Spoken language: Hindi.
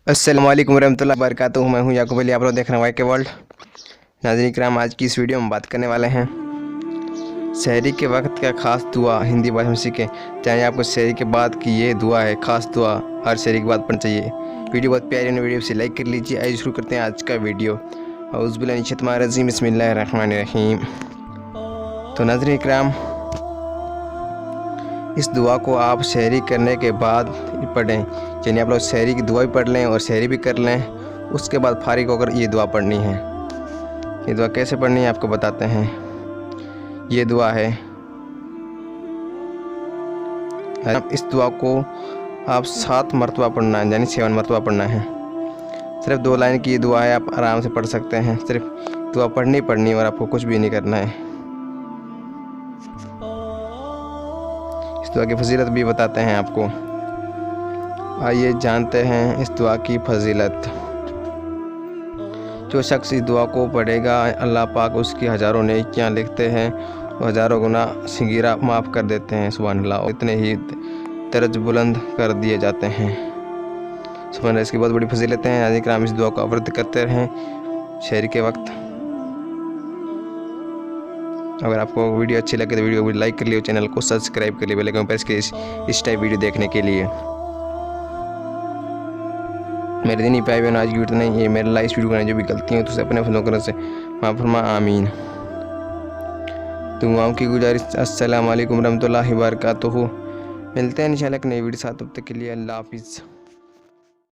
अस्सलाम वालेकुम रहमतुल्लाहि व बरकातुहू। मैं हूं याकूब अली, आप लोग देख रहे हैं वाई के वर्ल्ड। नाज़रीन किराम, आज की इस वीडियो में बात करने वाले हैं सहरी के वक्त का ख़ास दुआ हिंदी भाषा में सीखें। चाहे आपको सहरी के बाद की ये दुआ है, ख़ास दुआ हर सहरी के बाद पढ़नी चाहिए। वीडियो बहुत प्यारी है, वीडियो से लाइक कर लीजिए। आइए शुरू करते हैं आज का वीडियो। औज़ु बिल्लाहि मिनश शैतानिर रजीम, बिस्मिल्लाहिर रहमानिर रहीम। तो नाज़रीन किराम, इस दुआ को आप सहरी करने के बाद पढ़ें। यानी आप लोग सहरी की दुआ भी पढ़ लें और सहरी भी कर लें। उसके बाद फारिग होकर ये दुआ पढ़नी है। ये दुआ कैसे पढ़नी है आपको बताते हैं। ये दुआ है, इस दुआ को आप 7 मरतबा पढ़ना है, यानी 7 मरतबा पढ़ना है। सिर्फ 2 लाइन की ये दुआ है, आप आराम से पढ़ सकते हैं। सिर्फ दुआ पढ़नी और आपको कुछ भी नहीं करना है। इस दुआ की फजीलत भी बताते हैं आपको। आइए जानते हैं इस दुआ की फजीलत। जो शख्स इस दुआ को पढ़ेगा, अल्लाह पाक उसकी हज़ारों नेकियां लिखते हैं और हज़ारों गुनाह सगीरा माफ़ कर देते हैं। सुभान अल्लाह। इतने ही दर्ज बुलंद कर दिए जाते हैं। सुभान अल्लाह। इसकी बहुत बड़ी फजीलतें हैं। आज इकराम इस दुआ को अवरत करते रहें सहरी के वक्त। अगर आपको वीडियो अच्छी लगे तो वीडियो को लाइक कर लियो, चैनल को सब्सक्राइब कर लियो, बेल आइकन प्रेस करिए इस टाइप वीडियो देखने के लिए। मेरे दीनी प्यारे बहनों, आज की वीडियो नहीं, ये मेरे लाइव वीडियो बनाने जो भी गलतियाँ हो तो उसे अपने फजलों से माफ़ फरमा, आमीन। दुआओं की गुजारिश। अस्सलाम वालेकुम रहमतुल्लाहि व बरकातुहू। मिलते हैं इंशाल्लाह एक नई वीडियो साथ, तब तक के लिए अल्लाह हाफिज़।